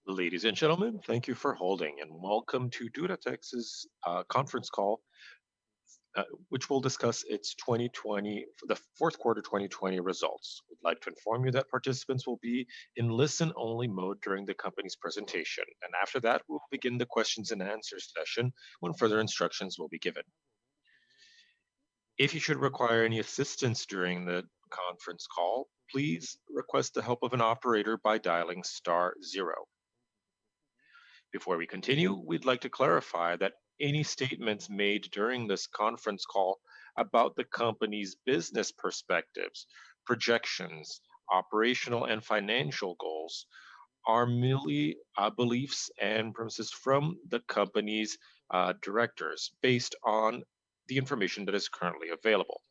Ladies and gentlemen, thank you for holding and welcome to Duratex's conference call, which will discuss its 2020, the fourth quarter 2020 results. We'd like to inform you that participants will be in listen-only mode during the company's presentation, and after that, we'll begin the questions and answers session when further instructions will be given. If you should require any assistance during the conference call, please request the help of an operator by dialing *0. Before we continue, we'd like to clarify that any statements made during this conference call about the company's business perspectives, projections, operational and financial goals are merely beliefs and premises from the company's directors based on the information that is currently available.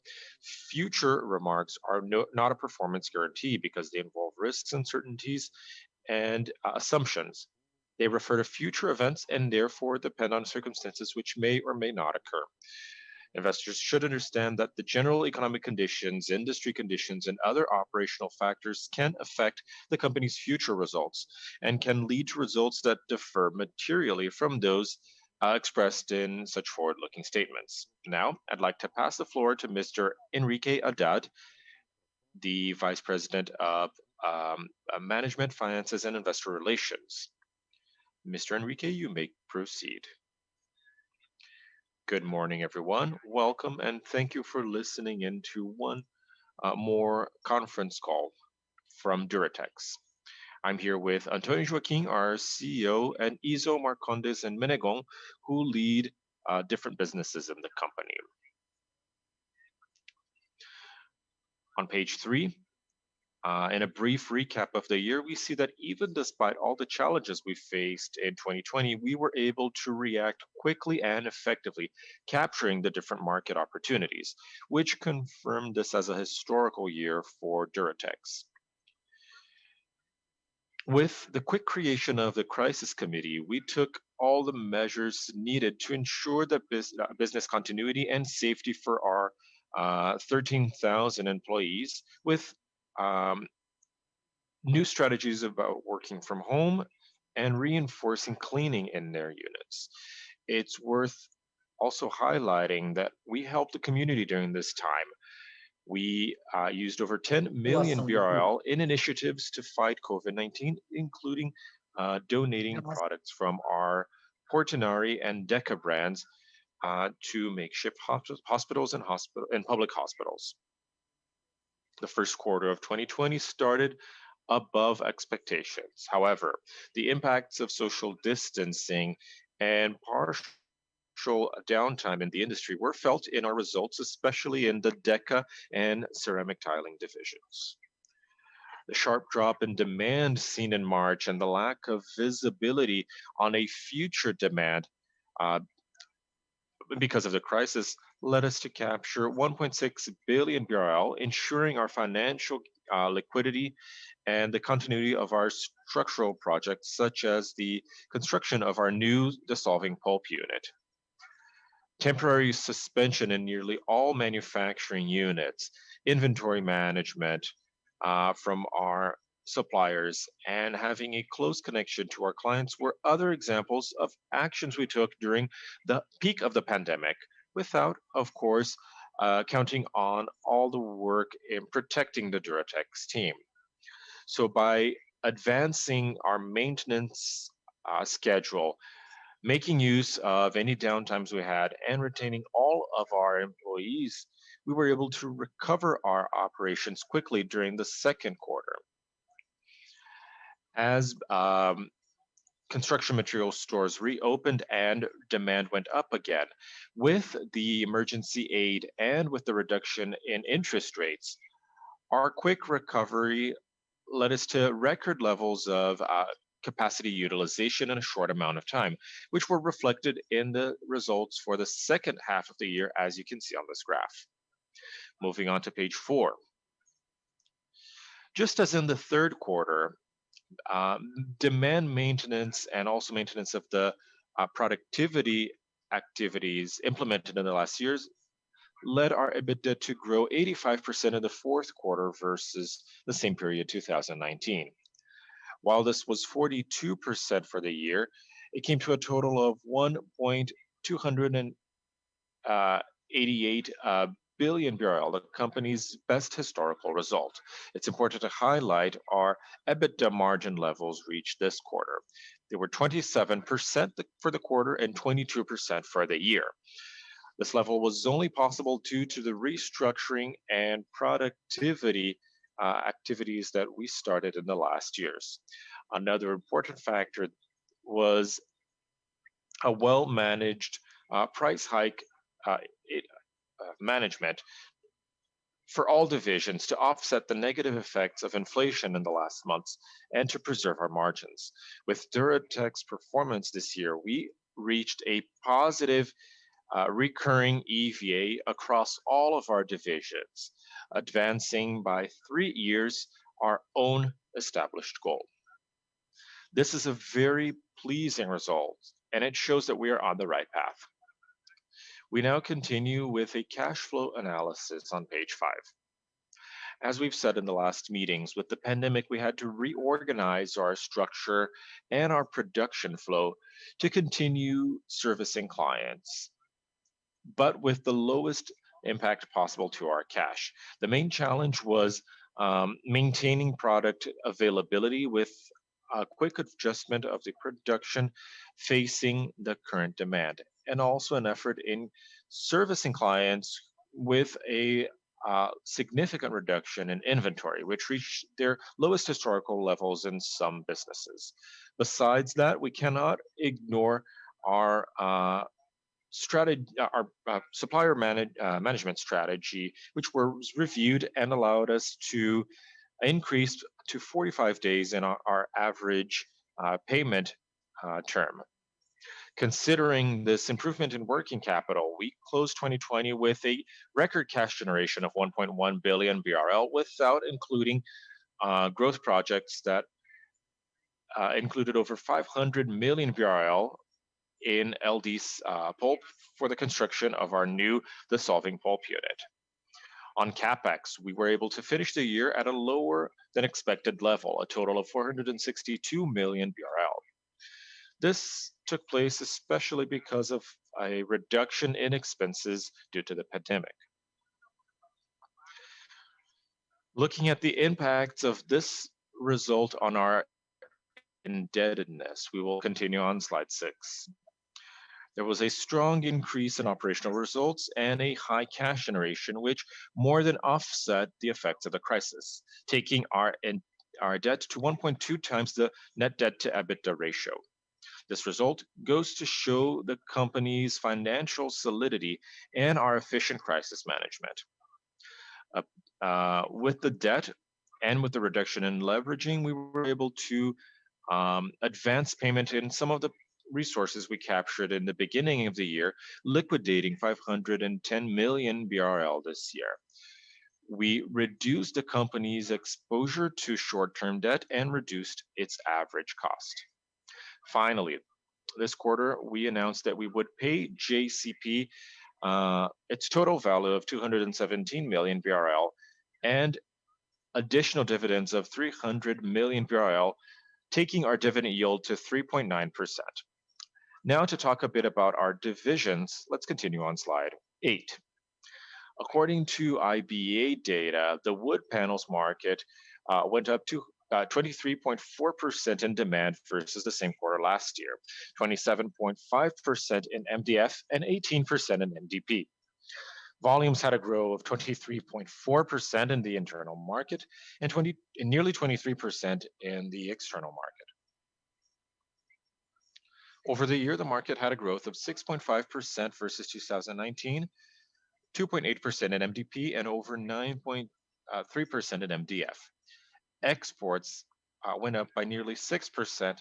Future remarks are not a performance guarantee because they involve risks, uncertainties, and assumptions. They refer to future events and therefore depend on circumstances which may or may not occur. Investors should understand that the general economic conditions, industry conditions, and other operational factors can affect the company's future results and can lead to results that differ materially from those expressed in such forward-looking statements. Now, I'd like to pass the floor to Mr. Enrique Haddad, the Vice President of Management, Finances, and Investor Relations. Mr. Enrique, you may proceed. Good morning, everyone. Welcome, and thank you for listening in to one more conference call from Duratex. I'm here with Antonio Joaquim, our CEO, and Iso Marcondes and Menegon, who lead different businesses in the company. On page 3, in a brief recap of the year, we see that even despite all the challenges we faced in 2020, we were able to react quickly and effectively, capturing the different market opportunities, which confirmed this as a historical year for Duratex. With the quick creation of the crisis committee, we took all the measures needed to ensure that business continuity and safety for our 13,000 employees with new strategies about working from home and reinforcing cleaning in their units. It's worth also highlighting that we helped the community during this time. We used over 10 million BRL in initiatives to fight COVID-19, including donating products from our Portinari and Deca brands to makeshift hospitals and public hospitals. The first quarter of 2020 started above expectations. However, the impacts of social distancing and partial downtime in the industry were felt in our results, especially in the Deca and ceramic tiling divisions. The sharp drop in demand seen in March and the lack of visibility on a future demand because of the crisis led us to capture 1.6 billion BRL, ensuring our financial liquidity and the continuity of our structural projects, such as the construction of our new dissolving pulp unit. Temporary suspension in nearly all manufacturing units, inventory management from our suppliers, and having a close connection to our clients were other examples of actions we took during the peak of the pandemic, without, of course, counting on all the work in protecting the Duratex team. So by advancing our maintenance schedule, making use of any downtimes we had, and retaining all of our employees, we were able to recover our operations quickly during the second quarter. As construction material stores reopened and demand went up again, with the emergency aid and with the reduction in interest rates, our quick recovery led us to record levels of capacity utilization in a short amount of time, which were reflected in the results for the second half of the year, as you can see on this graph. Moving on to page 4. Just as in the third quarter, demand maintenance and also maintenance of the productivity activities implemented in the last years led our Ebitda to grow 85% in the fourth quarter versus the same period 2019. While this was 42% for the year, it came to a total of 1.288 billion BRL, the company's best historical result. It's important to highlight our Ebitda margin levels reached this quarter. They were 27% for the quarter and 22% for the year. This level was only possible due to the restructuring and productivity activities that we started in the last years. Another important factor was a well-managed price hike uh, it, management for all divisions to offset the negative effects of inflation in the last months and to preserve our margins. With Duratec's performance this year, we reached a positive recurring EVA across all of our divisions, advancing by 3 years our own established goal. This is a very pleasing result, and it shows that we are on the right path. We now continue with a cash flow analysis on page 5. As we've said in the last meetings, with the pandemic, we had to reorganize our structure and our production flow to continue servicing clients, but with the lowest impact possible to our cash. The main challenge was maintaining product availability with a quick adjustment of the production facing the current demand, and also an effort in servicing clients with a significant reduction in inventory, which reached their lowest historical levels in some businesses. Besides that, we cannot ignore our strategy, our management strategy, which was reviewed and allowed us to increase to 45 days in our average payment term. Considering this improvement in working capital, we closed 2020 with a record cash generation of 1.1 billion BRL without including growth projects that included over 500 million BRL in LD's pulp for the construction of our new dissolving pulp unit. On capex, we were able to finish the year at a lower than expected level, a total of 462 million BRL. This took place especially because of a reduction in expenses due to the pandemic. Looking at the impacts of this result on our indebtedness, we will continue on slide 6. There was a strong increase in operational results and a high cash generation, which more than offset the effects of the crisis, taking our debt to 1.2 times the net debt to EBITDA ratio. This result goes to show the company's financial solidity and our efficient crisis management. With the debt and with the reduction in leveraging, we were able to advance payment in some of the resources we captured in the beginning of the year, liquidating 510 million BRL this year. We reduced the company's exposure to short-term debt and reduced its average cost. Finally, this quarter, we announced that we would pay JCP its total value of 217 million BRL and additional dividends of 300 million BRL, taking our dividend yield to 3.9%. Now to talk a bit about our divisions, let's continue on slide 8. According to IBA data, the wood panels market went up to 23.4% in demand versus the same quarter last year, 27.5% in MDF, and 18% in MDP. Volumes had a growth of 23.4% in the internal market and nearly 23% in the external market. Over the year, the market had a growth of 6.5% versus 2019, 2.8% in MDP, and over 9.3% in MDF. Exports went up by nearly 6%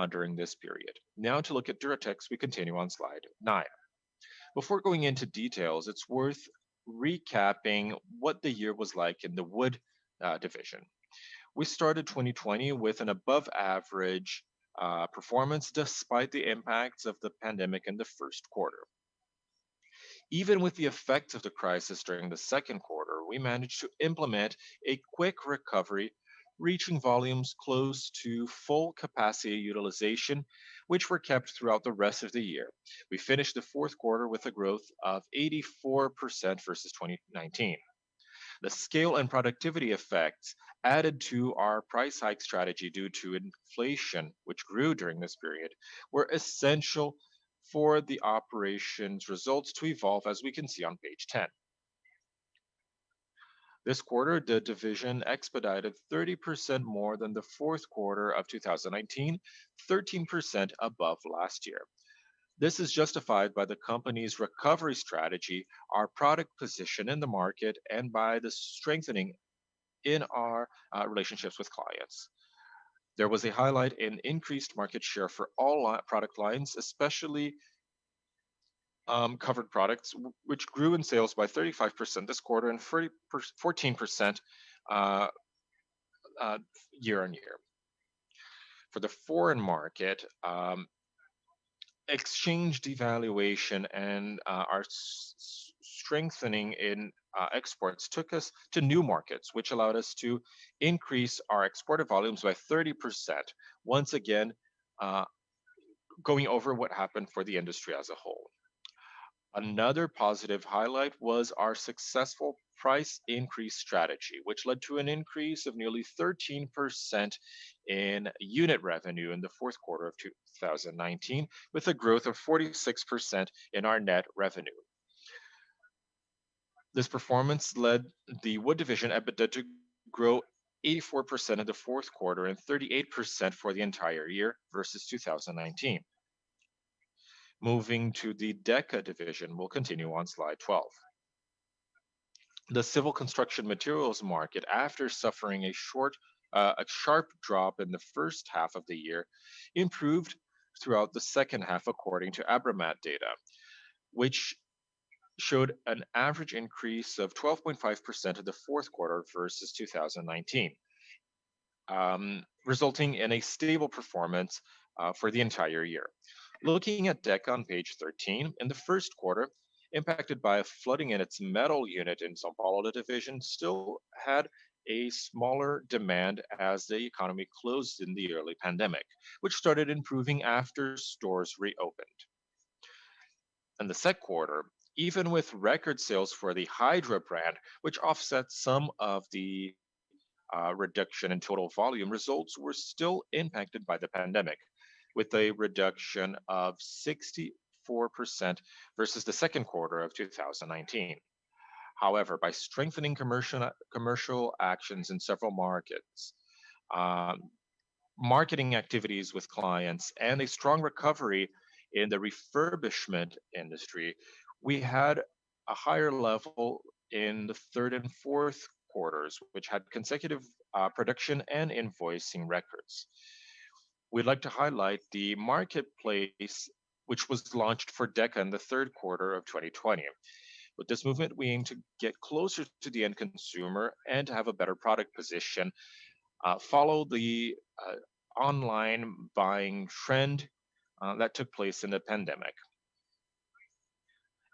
during this period. Now to look at Duratex, we continue on slide 9. Before going into details, it's worth recapping what the year was like in the wood division. We started 2020 with an above average performance despite the impacts of the pandemic in the first quarter. Even with the effects of the crisis during the second quarter, we managed to implement a quick recovery reaching volumes close to full capacity utilization, which were kept throughout the rest of the year. We finished the fourth quarter with a growth of 84% versus 2019. The scale and productivity effects added to our price hike strategy due to inflation, which grew during this period, were essential for the operations results to evolve, as we can see on page 10. This quarter, the division expedited 30% more than the fourth quarter of 2019, 13% above last year. This is justified by the company's recovery strategy, our product position in the market, and by the strengthening in our relationships with clients. There was a highlight in increased market share for all product lines, especially covered products, which grew in sales by 35% this quarter and 14% uh, year on year. For the foreign market, exchange devaluation and our strengthening in exports took us to new markets, which allowed us to increase our exported volumes by 30%, once again, uh, going over what happened for the industry as a whole. Another positive highlight was our successful price increase strategy, which led to an increase of nearly 13% in unit revenue in the fourth quarter of 2019, with a growth of 46% in our net revenue. This performance led the wood division EBITDA to grow 84% in the fourth quarter and 38% for the entire year versus 2019. Moving to the Deca division, we'll continue on slide 12. The civil construction materials market, after suffering a sharp drop in the first half of the year, improved throughout the second half, according to Abramat data, which showed an average increase of 12.5% in the fourth quarter versus 2019, resulting in a stable performance for the entire year. Looking at DECA on page 13, in the first quarter, impacted by a flooding in its metal unit in São Paulo, the division still had a smaller demand as the economy closed in the early pandemic, which started improving after stores reopened. In the second quarter, even with record sales for the Hydra brand, which offset some of the reduction in total volume, results were still impacted by the pandemic, with a reduction of 64% versus the second quarter of 2019. However, by strengthening commercial actions in several markets, um, marketing activities with clients, and a strong recovery in the refurbishment industry, we had a higher level in the third and fourth quarters, which had consecutive production and invoicing records. We'd like to highlight the marketplace, which was launched for DECA in the third quarter of 2020. With this movement, we aim to get closer to the end consumer and to have a better product position, follow the online buying trend that took place in the pandemic.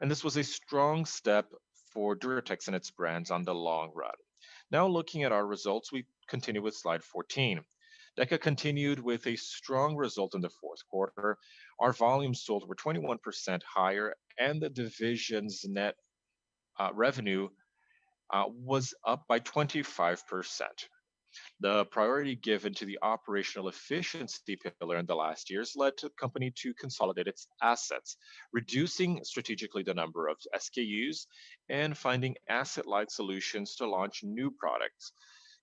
And this was a strong step for Duratex and its brands on the long run. Now, looking at our results, we continue with slide 14. DECA continued with a strong result in the fourth quarter. Our volumes sold were 21% higher, and the division's net revenue was up by 25%. The priority given to the operational efficiency pillar in the last years led the company to consolidate its assets, reducing strategically the number of SKUs and finding asset-light solutions to launch new products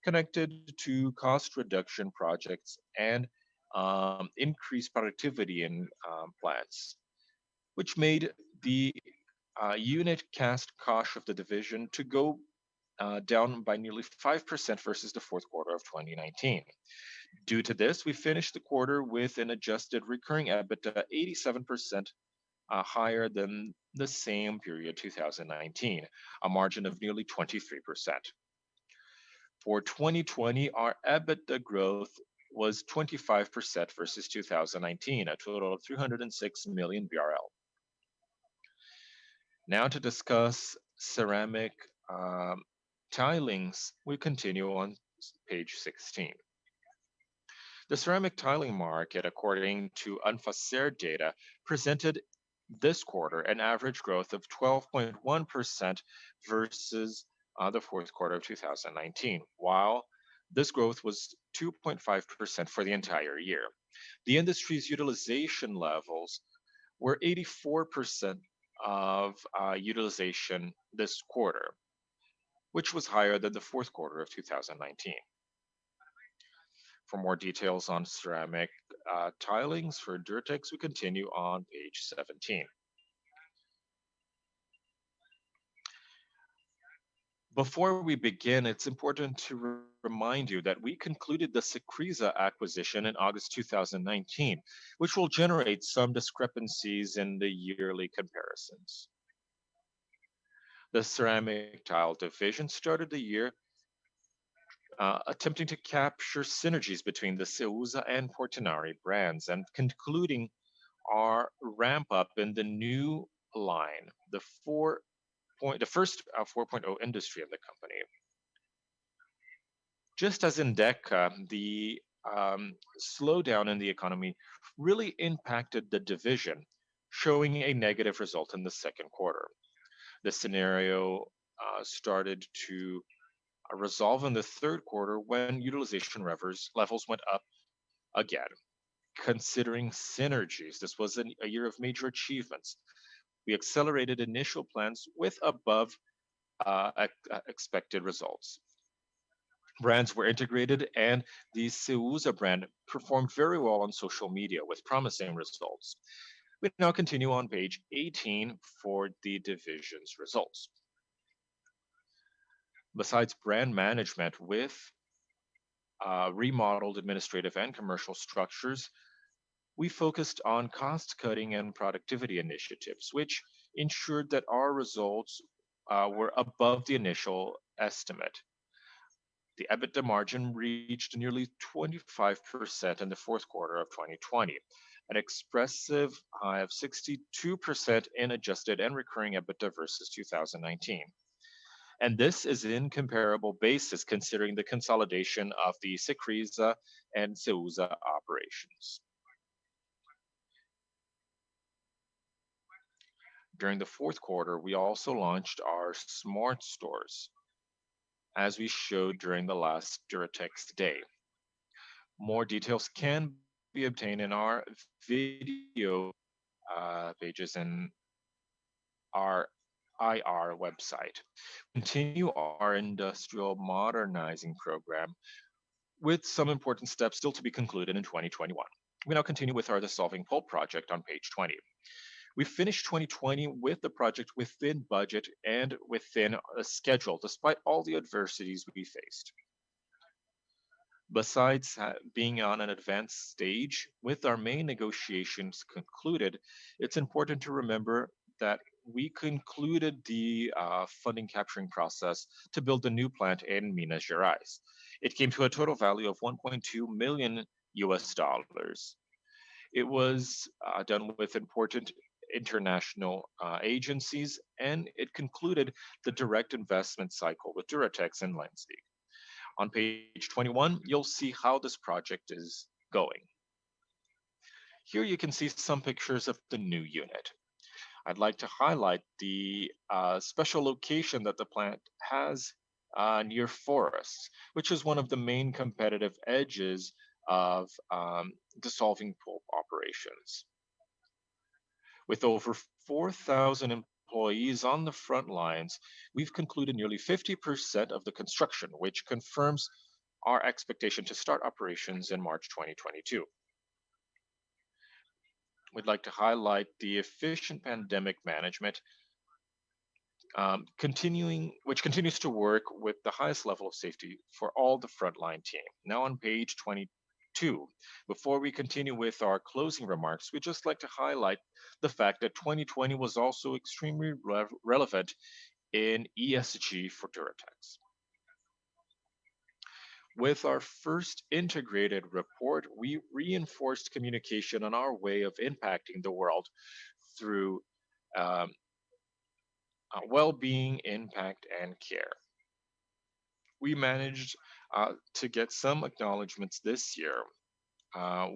connected to cost reduction projects and increased productivity in plants, which made the unit cast cost of the division to go down by nearly 5% versus the fourth quarter of 2019. Due to this, we finished the quarter with an adjusted recurring EBITDA 87% higher than the same period 2019, a margin of nearly 23%. For 2020, our EBITDA growth was 25% versus 2019, a total of 306 million BRL. Now to discuss ceramic tilings, we continue on page 16. The ceramic tiling market, according to Unfacer data, presented this quarter an average growth of 12.1% versus the fourth quarter of 2019, while this growth was 2.5% for the entire year. The industry's utilization levels were 84% of utilization this quarter, which was higher than the fourth quarter of 2019. For more details on ceramic tilings for Duratex, we continue on page 17. Before we begin, it's important to remind you that we concluded the Secrisa acquisition in August 2019, which will generate some discrepancies in the yearly comparisons. The ceramic tile division started the year attempting to capture synergies between the Ceusa and Portinari brands and concluding our ramp up in the new line, the first 4.0 industry of the company. Just as in DECA, the slowdown in the economy really impacted the division, showing a negative result in the second quarter. The scenario started to resolve in the third quarter when utilization levels went up again. Considering synergies, this was a year of major achievements. We accelerated initial plans with above expected results. Brands were integrated, and the Ceusa brand performed very well on social media with promising results. We now continue on page 18 for the division's results. Besides brand management with remodeled administrative and commercial structures, we focused on cost-cutting and productivity initiatives, which ensured that our results were above the initial estimate. The Ebitda margin reached nearly 25% in the fourth quarter of 2020, an expressive high of 62% in adjusted and recurring EBITDA versus 2019. And this is in comparable basis considering the consolidation of the Secrisa and Ceusa operations. During the fourth quarter, we also launched our smart stores, as we showed during the last Duratex Day. More details can be obtained in our video pages and our IR website. Continue our industrial modernizing program with some important steps still to be concluded in 2021. We now continue with our dissolving pulp project on page 20. We finished 2020 with the project within budget and within a schedule, despite all the adversities we faced. Besides being on an advanced stage, with our main negotiations concluded, it's important to remember that we concluded the funding capturing process to build a new plant in Minas Gerais. It came to a total value of $1.2 million US. It was done with important international agencies, and it concluded the direct investment cycle with Duratex and Lenzing. On page 21, you'll see how this project is going. Here you can see some pictures of the new unit. I'd like to highlight the special location that the plant has near forests, which is one of the main competitive edges of dissolving pulp operations. With over 4,000 employees on the front lines, we've concluded nearly 50% of the construction, which confirms our expectation to start operations in March 2022. We'd like to highlight the efficient pandemic management, which continues to work with the highest level of safety for all the frontline team. Now on page 22, before we continue with our closing remarks, we'd just like to highlight the fact that 2020 was also extremely relevant in ESG for Duratex. With our first integrated report, we reinforced communication on our way of impacting the world through well-being, impact, and care. We managed To get some acknowledgments this year,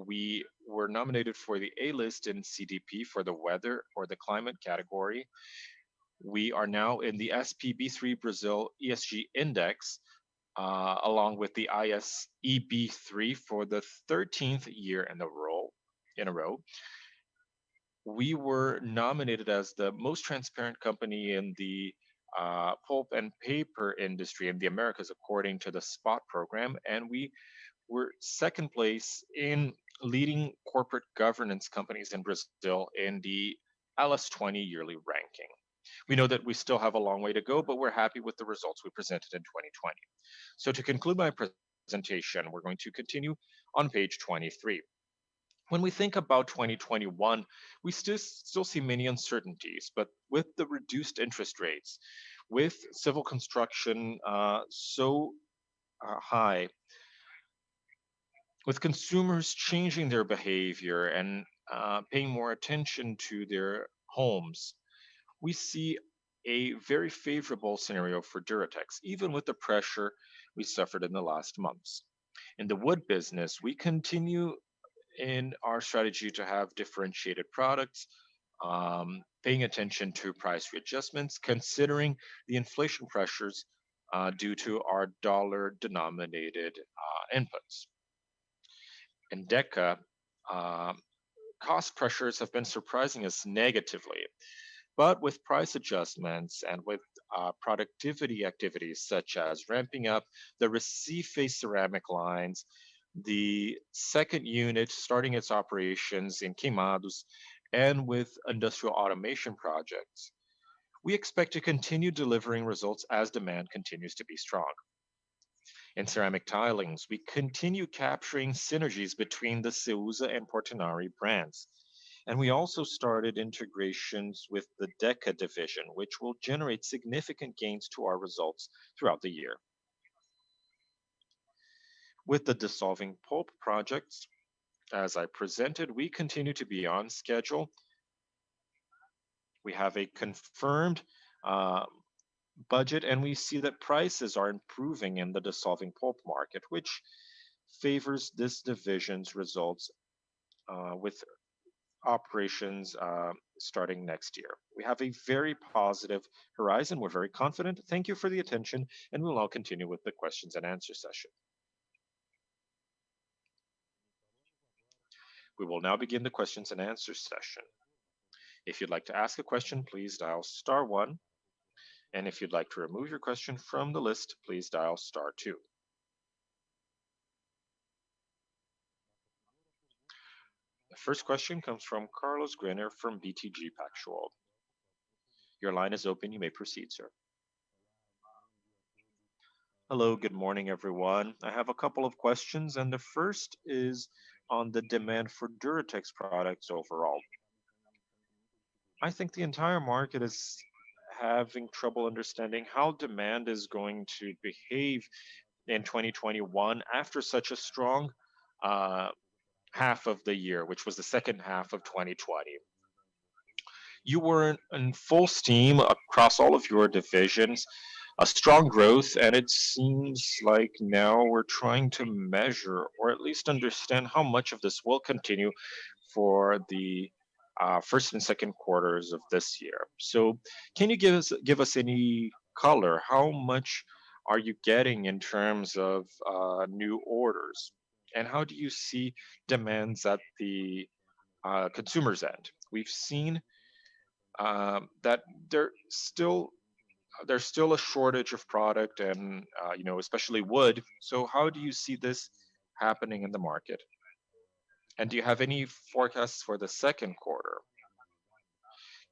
we were nominated for the A list in CDP for the weather or the climate category. We are now in the SPB3 Brazil ESG Index, along with the ISEB3 for the 13th year In a row, we were nominated as the most transparent company in the pulp and paper industry in the Americas, according to the SPOT program, and we were second place in leading corporate governance companies in Brazil in the LS20 yearly ranking. We know that we still have a long way to go, but we're happy with the results we presented in 2020. So to conclude my presentation, we're going to continue on page 23. When we think about 2021, we still see many uncertainties, but with the reduced interest rates, with civil construction so high, with consumers changing their behavior and paying more attention to their homes, we see a very favorable scenario for Duratex, even with the pressure we suffered in the last months. In the wood business, we continue in our strategy to have differentiated products, paying attention to price readjustments, considering the inflation pressures due to our dollar denominated inputs. In Deca, cost pressures have been surprising us negatively, but with price adjustments and with productivity activities such as ramping up the Recife ceramic lines, the second unit starting its operations in Queimados, and with industrial automation projects, we expect to continue delivering results as demand continues to be strong. In ceramic tilings, we continue capturing synergies between the Ceusa and Portinari brands. And we also started integrations with the Deca division, which will generate significant gains to our results throughout the year. With the dissolving pulp projects, as I presented, we continue to be on schedule. We have a confirmed budget, and we see that prices are improving in the dissolving pulp market, which favors this division's results with operations starting next year. We have a very positive horizon. We're very confident. Thank you for the attention, and we'll now continue with the questions and answer session. We will now begin the questions and answer session. If you'd like to ask a question, please dial *1. And if you'd like to remove your question from the list, please dial *2. The first question comes from Carlos Grenner from BTG Pactual. Your line is open. You may proceed, sir. Hello, good morning, everyone. I have a couple of questions, and the first is on the demand for Duratex products overall. I think the entire market is having trouble understanding how demand is going to behave in 2021 after such a strong half of the year, which was the second half of 2020. You were in full steam across all of your divisions, a strong growth, and it seems like now we're trying to measure or at least understand how much of this will continue for the first and second quarters of this year. So can you give us any color? How much are you getting in terms of new orders? And how do you see demands at the consumer's end? We've seen that there's still a shortage of product, and especially wood. So how do you see this happening in the market? And do you have any forecasts for the second quarter?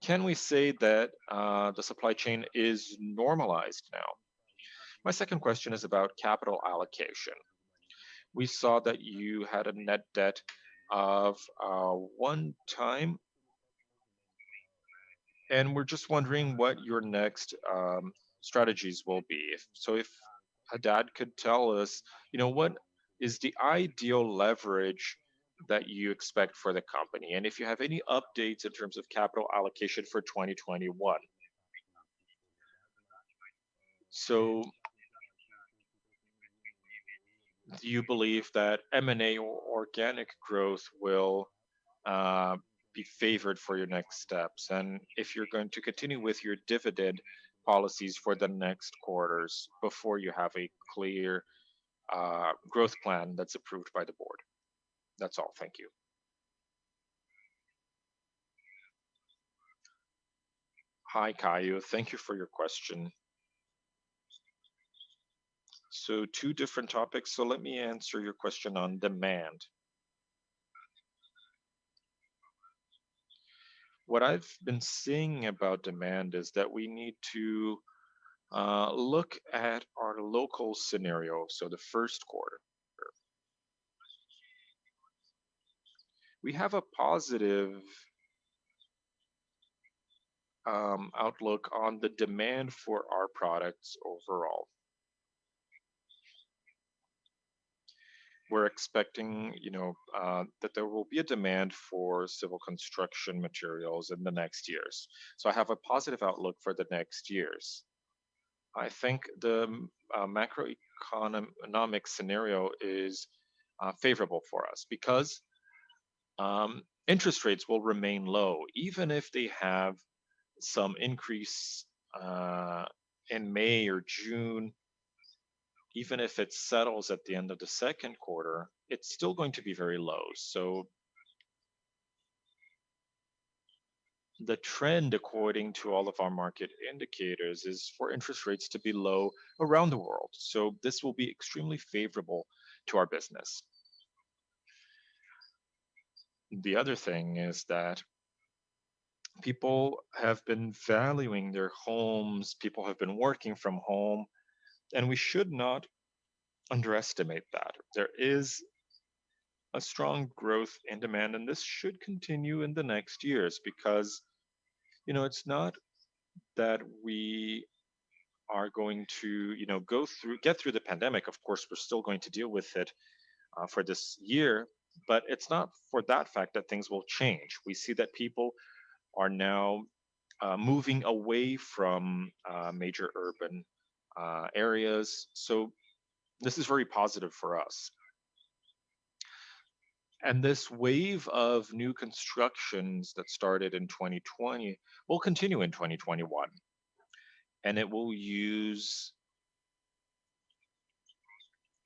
Can we say that the supply chain is normalized now? My second question is about capital allocation. We saw that you had a net debt of 1 time, and we're just wondering what your next strategies will be. If Haddad could tell us, what is the ideal leverage that you expect for the company, and if you have any updates in terms of capital allocation for 2021. So Do you believe that M&A or organic growth will uh, be favored for your next steps? And if you're going to continue with your dividend policies for the next quarters before you have a clear growth plan that's approved by the board? That's all. Thank you. Hi, Caio. Thank you for your question. So, two different topics. So, let me answer your question on demand. What I've been seeing about demand is that we need to look at our local scenario. So, the first quarter, we have a positive outlook on the demand for our products overall. We're expecting, that there will be a demand for civil construction materials in the next years. So I have a positive outlook for the next years. I think the macroeconomic scenario is favorable for us because interest rates will remain low, even if they have some increase in May or June. Even if it settles at the end of the second quarter, it's still going to be very low. So the trend, according to all of our market indicators, is for interest rates to be low around the world. So this will be extremely favorable to our business. The other thing is that people have been valuing their homes, people have been working from home, and we should not underestimate that. There is a strong growth in demand, and this should continue in the next years because, it's not that we are going to, get through the pandemic. Of course, we're still going to deal with it for this year, but it's not for that fact that things will change. We see that people are now moving away from major urban areas. So this is very positive for us. And this wave of new constructions that started in 2020 will continue in 2021. And it will use,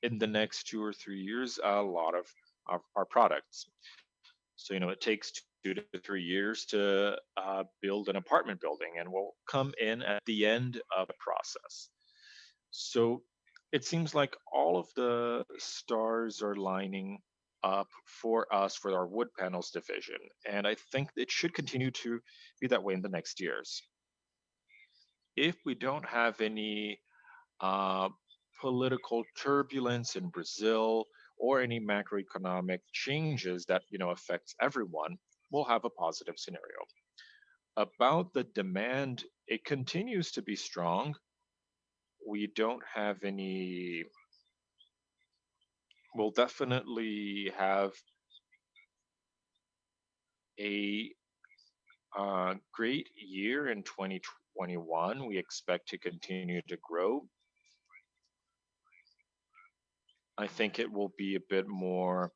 in the next 2 or 3 years, a lot of our products. So, it takes 2 to 3 years to build an apartment building, and will come in at the end of the process. So it seems like all of the stars are lining up for us for our wood panels division. And I think it should continue to be that way in the next years. If we don't have any uh, political turbulence in Brazil or any macroeconomic changes that affects everyone, we'll have a positive scenario. About the demand, it continues to be strong. We don't have any. We'll definitely have a great year in 2021. We expect to continue to grow. I think it will be a bit more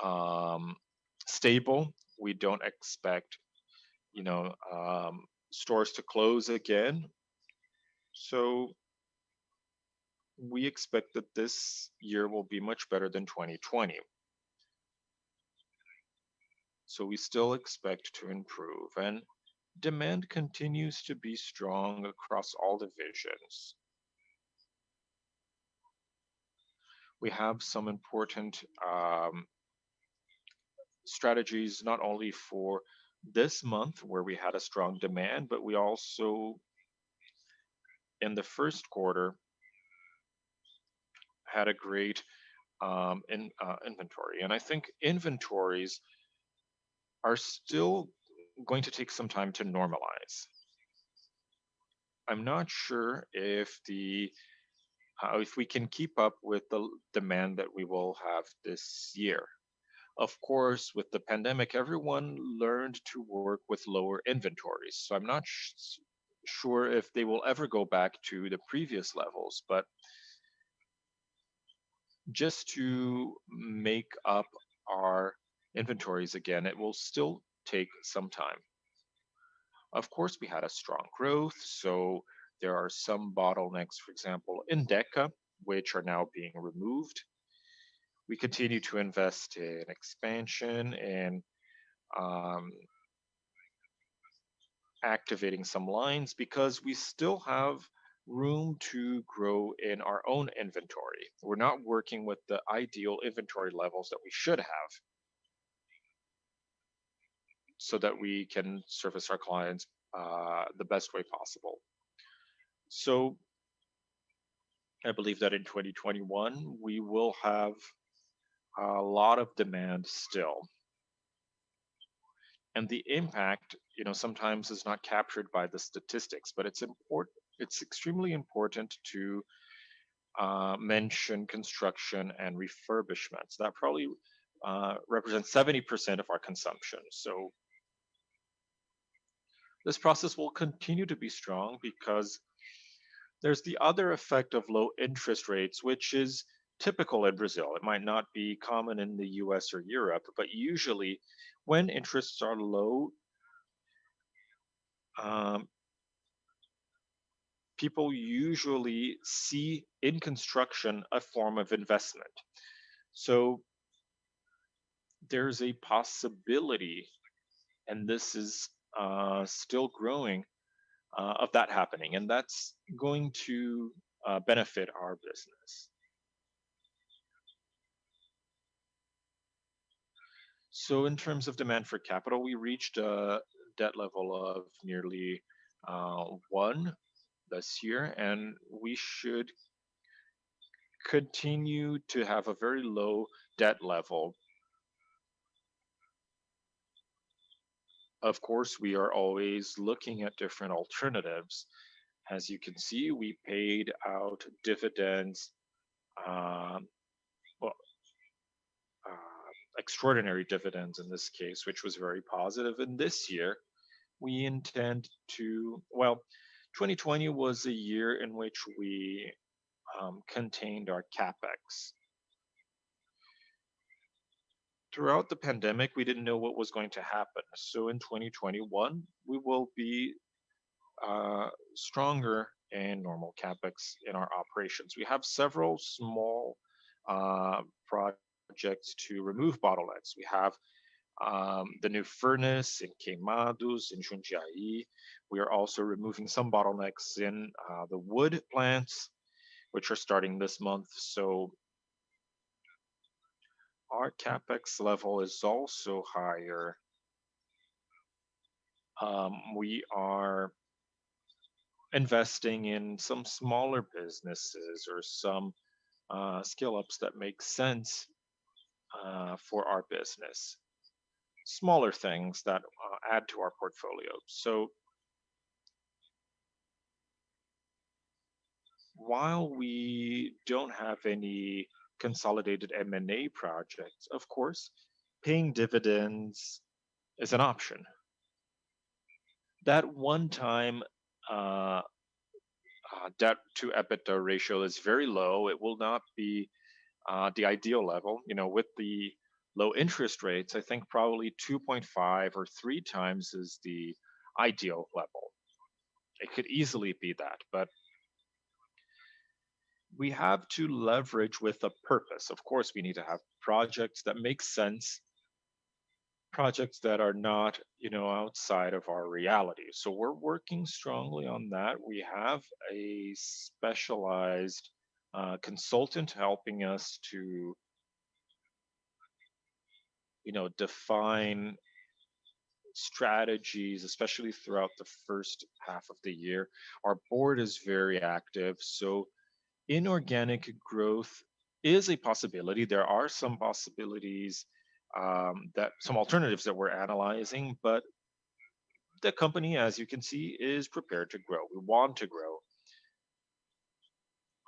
um, stable. We don't expect, stores to close again. So we expect that this year will be much better than 2020. So we still expect to improve, and demand continues to be strong across all divisions. We have some important strategies not only for this month where we had a strong demand, but we also, in the first quarter, had a great inventory. And I think inventories are still going to take some time to normalize. I'm not sure if we can keep up with the demand that we will have this year. Of course, with the pandemic, everyone learned to work with lower inventories. So I'm not sure if they will ever go back to the previous levels, but just to make up our inventories again. It will still take some time. Of course, we had a strong growth, so there are some bottlenecks, for example, in DECA, which are now being removed. We continue to invest in expansion and um, activating some lines because we still have room to grow in our own inventory. We're not working with the ideal inventory levels that we should have so that we can service our clients the best way possible. So I believe that in 2021, we will have a lot of demand still. And the impact, sometimes is not captured by the statistics, but it's extremely important to mention construction and refurbishments. That probably represents 70% of our consumption. So this process will continue to be strong because there's the other effect of low interest rates, which is typical in Brazil. It might not be common in the US or Europe, but usually when interests are low, um, people usually see in construction a form of investment. So there's a possibility, and this is still growing, of that happening, and that's going to benefit our business. So, in terms of demand for capital, we reached a debt level of nearly one this year, and we should continue to have a very low debt level. Of course, we are always looking at different alternatives. As you can see, we paid out dividends, um, well, extraordinary dividends in this case, which was very positive. And this year, we intend to, well, 2020 was a year in which we contained our capex. Throughout the pandemic, we didn't know what was going to happen. So in 2021, we will be stronger in normal capex in our operations. We have several small projects to remove bottlenecks. We have the new furnace in Queimados, in Jundiaí. We are also removing some bottlenecks in the wood plants, which are starting this month. So our capex level is also higher. We are investing in some smaller businesses or some skill ups that make sense for our business. Smaller things that add to our portfolio. So while we don't have any consolidated M&A projects, of course, paying dividends is an option. That one time uh, debt to EBITDA ratio is very low. It will not be the ideal level. With the low interest rates, I think probably 2.5 or 3 times is the ideal level. It could easily be that, but we have to leverage with a purpose. Of course, we need to have projects that make sense, projects that are not, outside of our reality. So we're working strongly on that. We have a specialized consultant helping us to, define strategies, especially throughout the first half of the year. Our board is very active, so inorganic growth is a possibility. There are some possibilities, that some alternatives that we're analyzing, but the company, as you can see, is prepared to grow. We want to grow.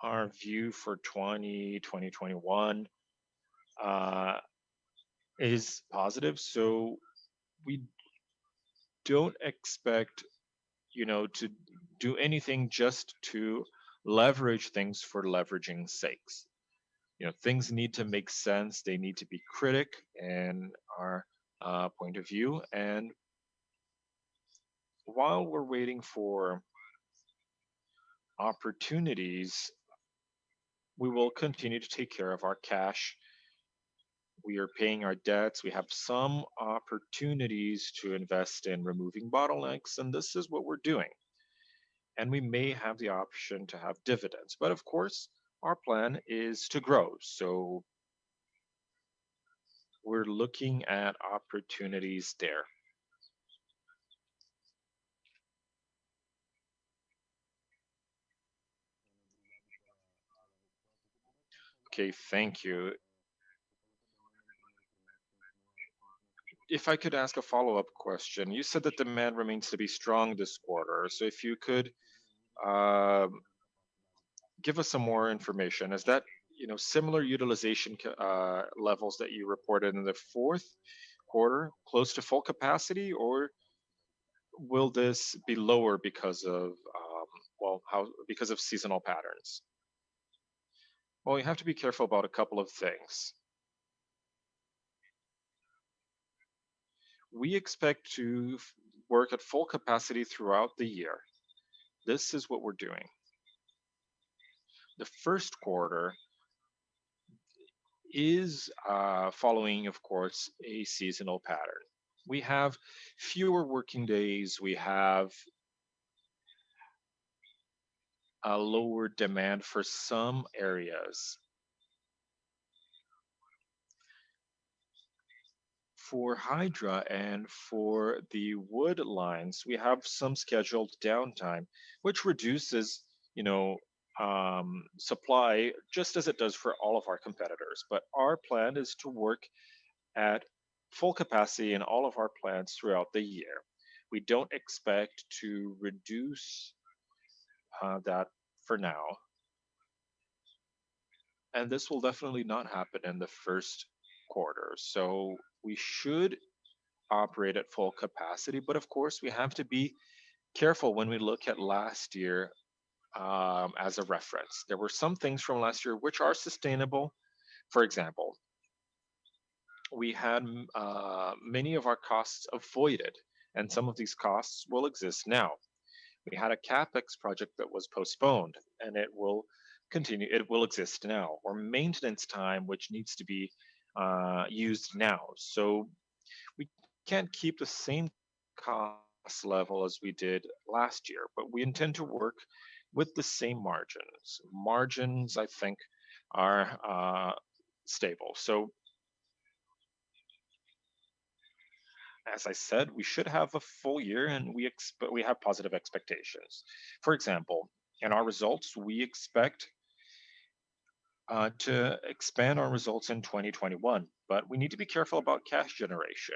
Our view for 2021 is positive, so we don't expect, to do anything just to leverage things for leveraging sakes. Things need to make sense. They need to be critic in our point of view. And while we're waiting for opportunities, we will continue to take care of our cash. We are paying our debts. We have some opportunities to invest in removing bottlenecks, and this is what we're doing. And we may have the option to have dividends. But of course, our plan is to grow. So we're looking at opportunities there. Okay, thank you. If I could ask a follow-up question, you said that demand remains to be strong this quarter. So if you could um, give us some more information, is that similar utilization levels that you reported in the fourth quarter, close to full capacity, or will this be lower because of how because of seasonal patterns? Well, you have to be careful about a couple of things. We expect to work at full capacity throughout the year. This is what we're doing. The first quarter is following, of course, a seasonal pattern. We have fewer working days. We have a lower demand for some areas. For Hydra and for the wood lines, we have some scheduled downtime, which reduces, supply just as it does for all of our competitors. But our plan is to work at full capacity in all of our plants throughout the year. We don't expect to reduce that for now. And this will definitely not happen in the first quarter. So we should operate at full capacity. But of course, we have to be careful when we look at last year as a reference. There were some things from last year which are sustainable. For example, we had many of our costs avoided, and some of these costs will exist now. We had a capex project that was postponed, and it will continue. It will exist now, or maintenance time, which needs to be used now. So we can't keep the same cost level as we did last year, but we intend to work with the same margins. Margins, I think, are stable. So as I said, we should have a full year, and we have positive expectations. For example, in our results, we expect to expand our results in 2021, but we need to be careful about cash generation.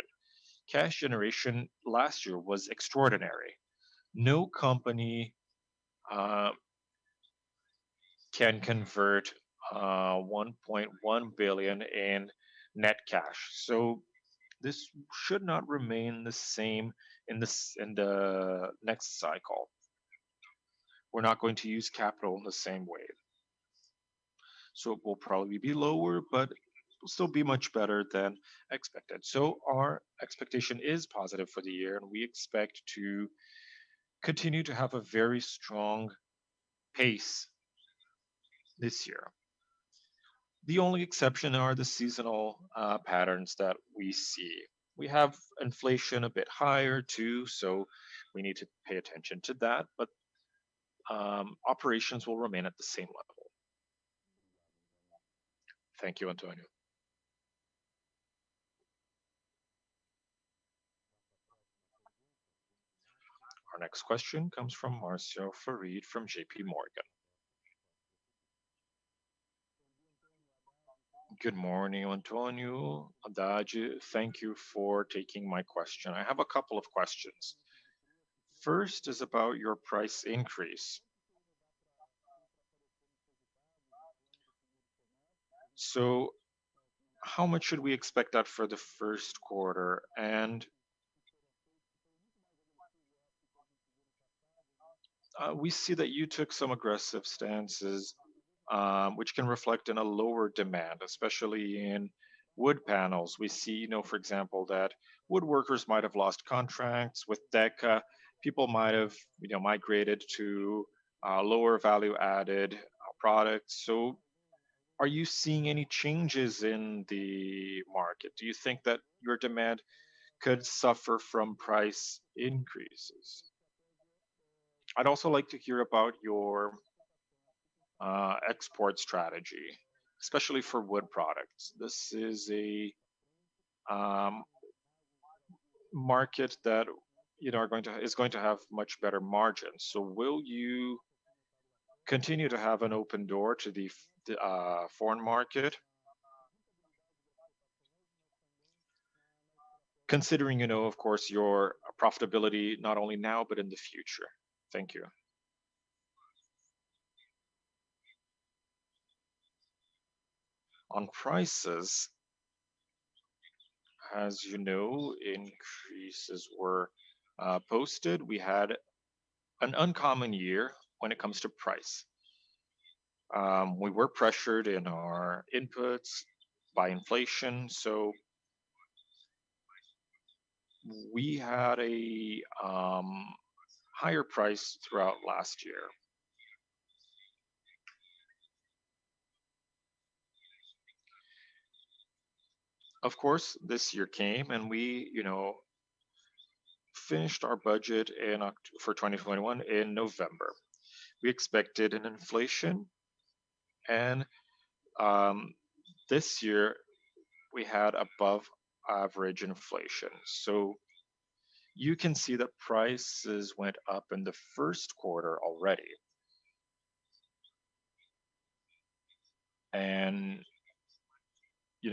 Cash generation last year was extraordinary. No company uh, can convert 1.1 billion in net cash. So this should not remain the same in the next cycle. We're not going to use capital in the same way. So it will probably be lower, but will still be much better than expected. So our expectation is positive for the year, and we expect to continue to have a very strong pace this year. The only exception are the seasonal patterns that we see. We have inflation a bit higher too, so we need to pay attention to that, but operations will remain at the same level. Thank you, Antonio. Our next question comes from Marcio Farid from JP Morgan. Good morning, Antonio, Haddad. Thank you for taking my question. I have a couple of questions. First is about your price increase. So, how much should we expect that for the first quarter? And we see that you took some aggressive stances which can reflect in a lower demand, especially in wood panels. We see, for example, that woodworkers might have lost contracts with Deca. People might have, migrated to lower value added products. So, are you seeing any changes in the market? Do you think that your demand could suffer from price increases? I'd also like to hear about your export strategy, especially for wood products. This is a um, market that is going to have much better margins. So will you continue to have an open door to the foreign market, considering of course, your profitability not only now but in the future? Thank you. On prices, as you know, increases were posted. We had an uncommon year when it comes to price. We were pressured in our inputs by inflation, so we had a higher price throughout last year. Of course, this year came and we, finished our budget for 2021 in November. We expected an inflation, and um, this year we had above average inflation. So you can see that prices went up in the first quarter already. And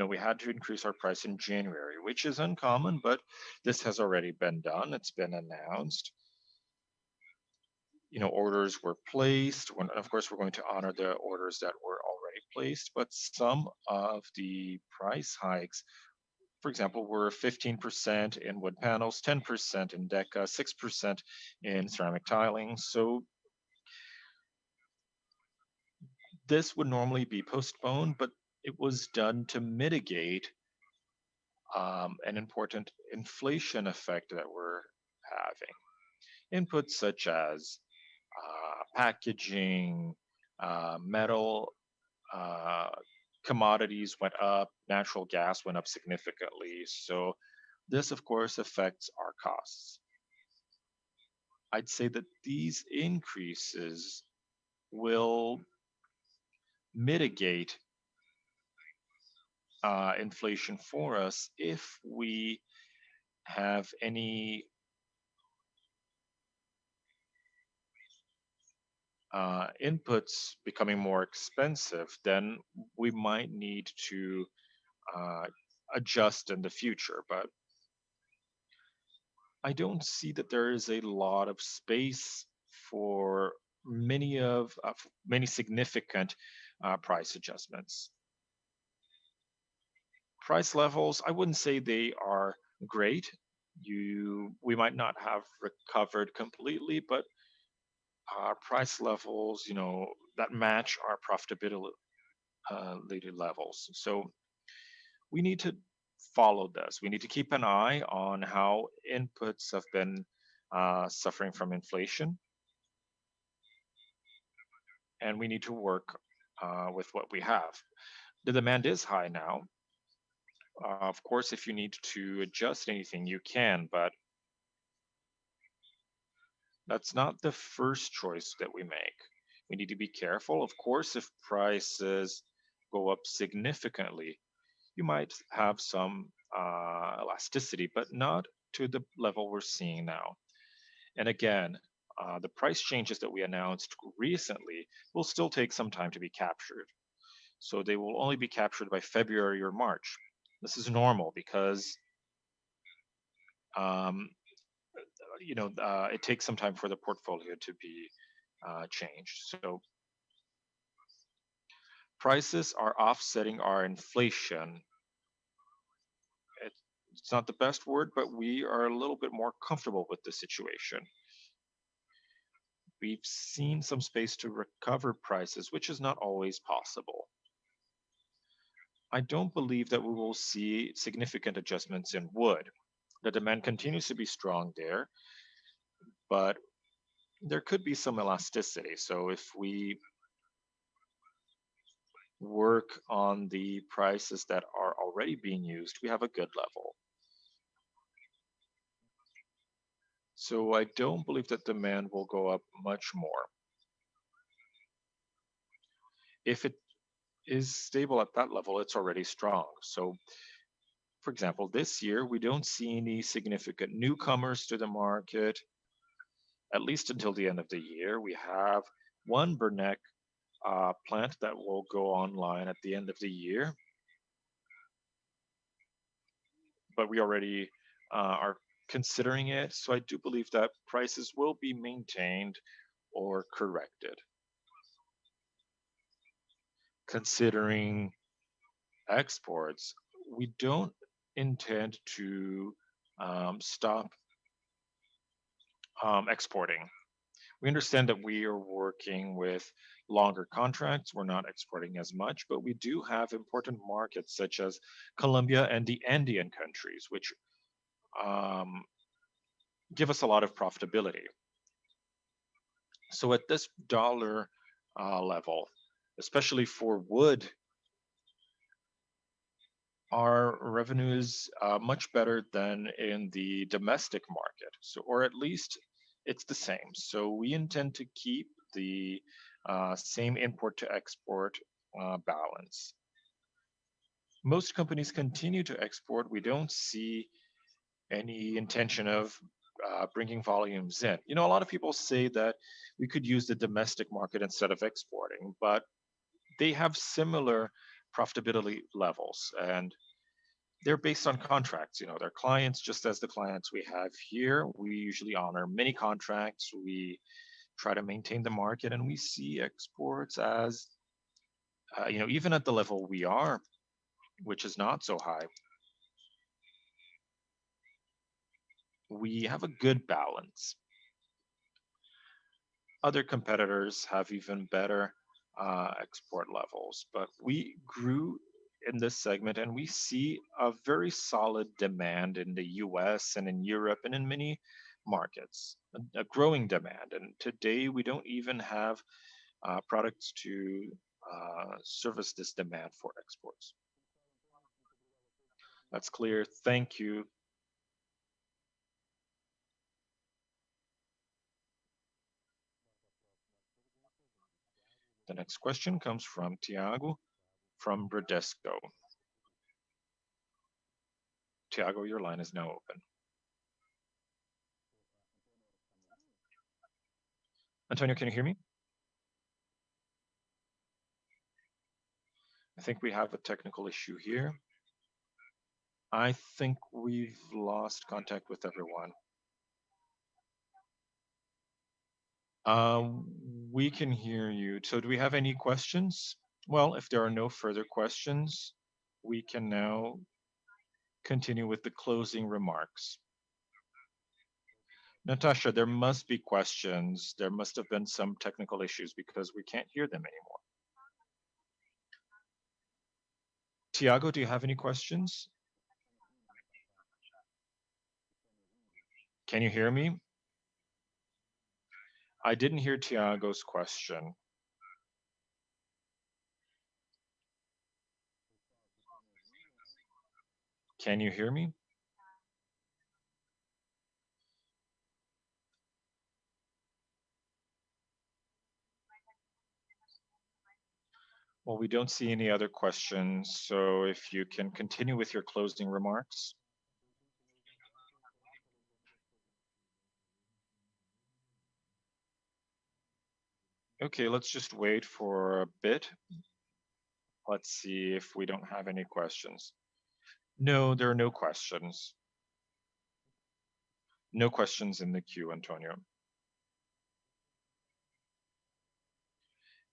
we had to increase our price in January, which is uncommon, but this has already been done. It's been announced. Orders were placed. Of course, we're going to honor the orders that were already placed, but some of the price hikes, for example, were 15% in wood panels, 10% in Deca, 6% in ceramic tiling. So this would normally be postponed, but it was done to mitigate an important inflation effect that we're having. Inputs such as packaging, metal, uh, commodities went up, natural gas went up significantly. So this, of course, affects our costs. I'd say that these increases will mitigate inflation for us if we have any inputs becoming more expensive, then we might need to uh, adjust in the future. But I don't see that there is a lot of space for many significant price adjustments. Price levels, I wouldn't say they are great. We might not have recovered completely, but our price levels, that match our profitability levels. So we need to follow this. We need to keep an eye on how inputs have been suffering from inflation, and we need to work with what we have. The demand is high now. Of course, if you need to adjust anything, you can, but that's not the first choice that we make. We need to be careful. Of course, if prices go up significantly, you might have some elasticity, but not to the level we're seeing now. And again, the price changes that we announced recently will still take some time to be captured. So they will only be captured by February or March. This is normal because um, it takes some time for the portfolio to be changed. So prices are offsetting our inflation. It's not the best word, but we are a little bit more comfortable with the situation. we've seen some space to recover prices, which is not always possible. I don't believe that we will see significant adjustments in wood. The demand continues to be strong there, but there could be some elasticity. So if we work on the prices that are already being used, we have a good level. So I don't believe that demand will go up much more. If it is stable at that level, it's already strong. So, for example, this year, we don't see any significant newcomers to the market, at least until the end of the year. We have one Bernec plant that will go online at the end of the year, but we already are considering it. So I do believe that prices will be maintained or corrected. Considering exports, we don't intend to stop exporting. We understand that we are working with longer contracts. We're not exporting as much, but we do have important markets such as Colombia and the Andean countries, which um, give us a lot of profitability. So at this dollar level, especially for wood, our revenue is much better than in the domestic market. So, or at least it's the same. So we intend to keep the same import to export balance. Most companies continue to export. We don't see any intention of bringing volumes in. You know, a lot of people say that we could use the domestic market instead of exporting, but they have similar profitability levels and they're based on contracts. You know, they're clients just as the clients we have here. We usually honor many contracts. We try to maintain the market and we see exports as, you know, even at the level we are, which is not so high, we have a good balance. Other competitors have even better export levels, but we grew in this segment and we see a very solid demand in the US and in Europe and in many markets, a growing demand. And today we don't even have products to service this demand for exports. That's clear. Thank you. The next question comes from Tiago from Bradesco. Tiago, your line is now open. Antonio, can you hear me? I think we have a technical issue here. I think we've lost contact with everyone. We can hear you. So do we have any questions? Well, if there are no further questions, we can now continue with the closing remarks. Natasha, there must be questions. There must have been some technical issues because we can't hear them anymore. Tiago, do you have any questions? Can you hear me? I didn't hear Tiago's question. Can you hear me? Well, we don't see any other questions, so if you can continue with your closing remarks. Okay, let's just wait for a bit. Let's see if we don't have any questions. No, there are no questions. No questions in the queue, Antonio.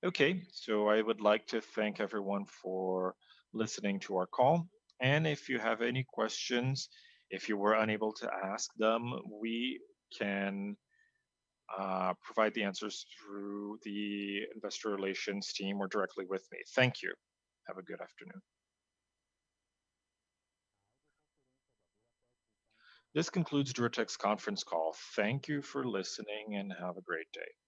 Okay, so I would like to thank everyone for listening to our call. And if you have any questions, if you were unable to ask them, we can provide the answers through the investor relations team or directly with me. Thank you. Have a good afternoon. This concludes Duratec's conference call. Thank you for listening and have a great day.